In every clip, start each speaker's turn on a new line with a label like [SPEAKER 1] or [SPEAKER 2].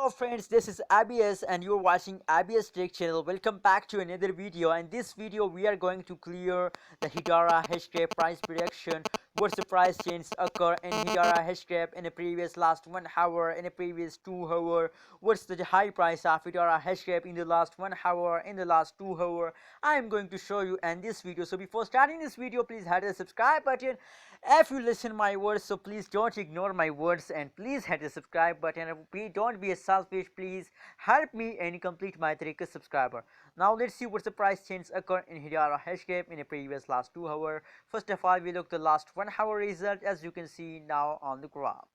[SPEAKER 1] Hello friends, this is ABS and you're watching ABS Tech channel. Welcome back to another video. In this video we are going to clear the Hedera Hashgraph price prediction. What's the price change occur in Hedera Hashgraph in the previous last 1 hour, in the previous 2 hour. What's the high price of Hedera Hashgraph in the last 1 hour, in the last 2 hour. I am going to show you in this video. So before starting this video, please hit the subscribe button. If you listen my words, so please don't ignore my words and please hit the subscribe button. Don't be a selfish, please help me and complete my 3K subscriber. Now let's see what's the price change occur in Hedera Hashgraph in the previous last 2 hour. First of all, we look the last 1 hour result as you can see now on the graph.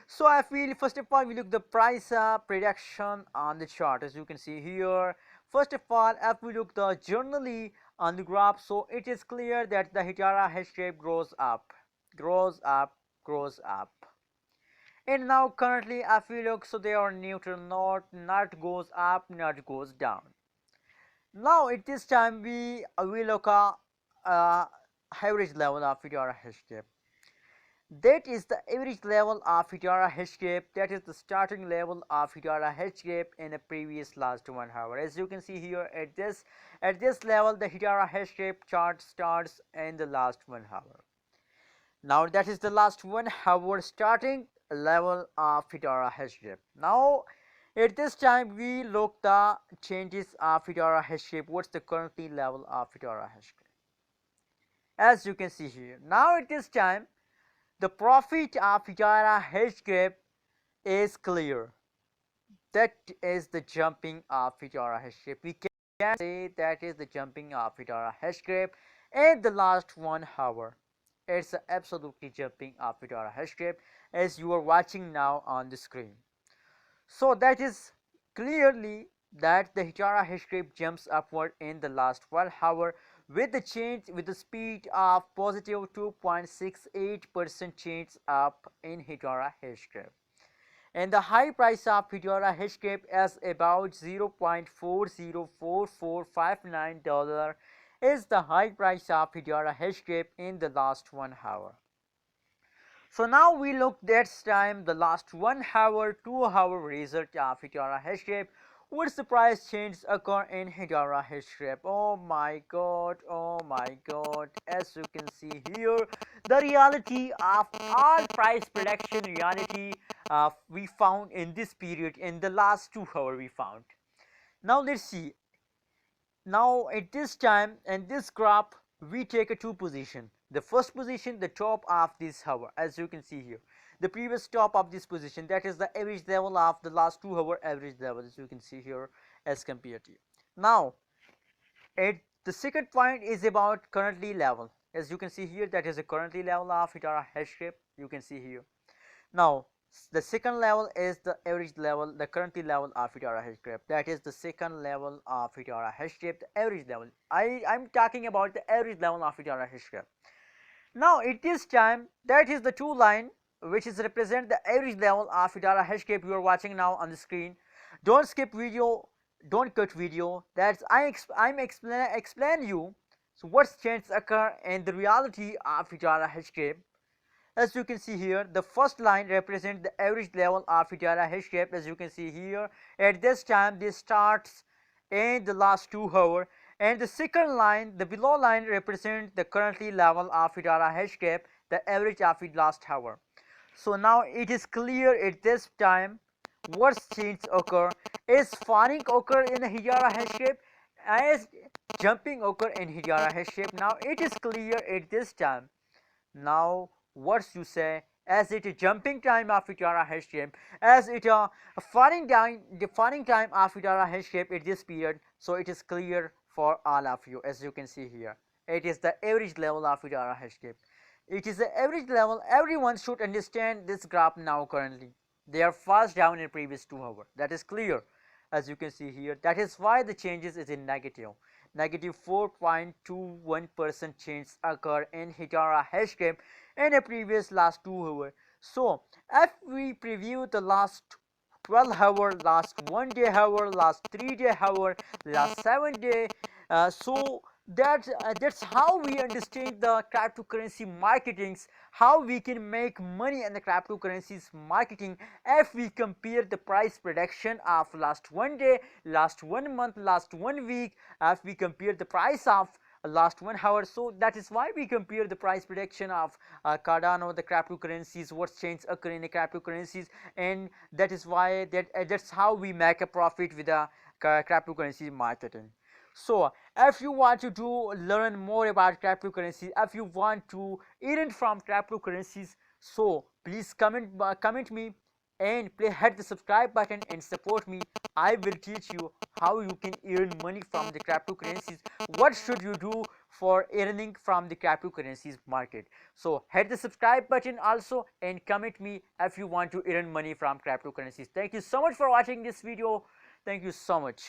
[SPEAKER 1] So I feel first of all we look the price prediction on the chart as you can see here. First of all, if we look the generally on the graph, so it is clear that the Hedera Hashgraph grows up, grows up, grows up. And now currently if we look, so they are neutral, not goes up, not goes down. Now at this time we look at average level of Hedera Hashgraph. That is the average level of Hedera Hashgraph. That is the starting level of Hedera Hashgraph in the previous last 1 hour. As you can see here, at this level, the Hedera Hashgraph chart starts in the last 1 hour. Now that is the last 1 hour starting level of Hedera Hashgraph. Now at this time we look the changes of Hedera Hashgraph. What's the currently level of Hedera Hashgraph? As you can see here. Now at this time, the profit of Hedera Hashgraph is clear. That is the jumping of Hedera Hashgraph. We can say that is the jumping of Hedera Hashgraph in the last 1 hour. It's absolutely jumping of Hedera Hashgraph as you are watching now on the screen. So that is clearly that the Hedera Hashgraph jumps upward in the last 1 hour with the change with the speed of positive 2.68% change up in Hedera Hashgraph. And the high price of Hedera Hashgraph is about $0.404459 is the high price of Hedera Hashgraph in the last 1 hour. So now we look this time the last 1 hour, 2 hour result of Hedera Hashgraph. What's the price change occur in Hedera Hashgraph? Oh my god, as you can see here, the reality of all price prediction reality we found in this period, in the last 2 hours we found. Now let's see. Now at this time in this graph we take a 2 position. The first position, the top of this hour, as you can see here, the previous top of this position, that is the average level of the last 2 hour average level, as you can see here as compared to. Now at the second point is about currently level, as you can see here, that is the currently level of Hedera Hashgraph, you can see here. Now the second level is the average level, the currently level of Hedera Hashgraph. That is the second level of Hedera Hashgraph, the average level. I'm talking about the average level of Hedera Hashgraph. Now at this time, that is the 2 line which is represent the average level of Hedera Hashgraph you are watching now on the screen. Don't skip video, don't cut video. That's I'm explain you. So what changes occur in the reality of Hedera Hashgraph. As you can see here, the first line represents the average level of Hedera Hashgraph. As you can see here, at this time this starts in the last 2 hours, and the second line, the below line, represents the currently level of Hedera Hashgraph, the average of the last hour. So now it is clear at this time what change occur is falling occur in Hedera Hashgraph as jumping occur in Hedera Hashgraph. Now it is clear at this time. Now what you say, as it is jumping time of Hedera Hashgraph, as it falling down the falling time of Hedera Hashgraph at this period, so it is clear for all of you. As you can see here, it is the average level of Hedera Hashgraph. It is the average level. Everyone should understand this graph now. Currently they are fast down in previous 2 hours, that is clear. As you can see here, that is why the changes is in negative 4.21% change occur in Hedera Hashgraph in a previous last 2 hours. So if we preview the last 12 hour, last 1 day hour, last 3 day hour, last 7 day, so That's how we understand the cryptocurrency marketings, how we can make money in the cryptocurrencies marketing if we compare the price prediction of last 1 day, last 1 month, last 1 week, if we compare the price of last 1 hour. So that is why we compare the price prediction of Cardano, the cryptocurrencies, what changes occur in the cryptocurrencies, and that is why that's how we make a profit with the cryptocurrency marketing. So if you want to learn more about cryptocurrencies, if you want to earn from cryptocurrencies, so please comment me and hit the subscribe button and support me. I will teach you how you can earn money from the cryptocurrencies. What should you do for earning from the cryptocurrencies market? So hit the subscribe button also and comment me if you want to earn money from cryptocurrencies. Thank you so much for watching this video. Thank you so much.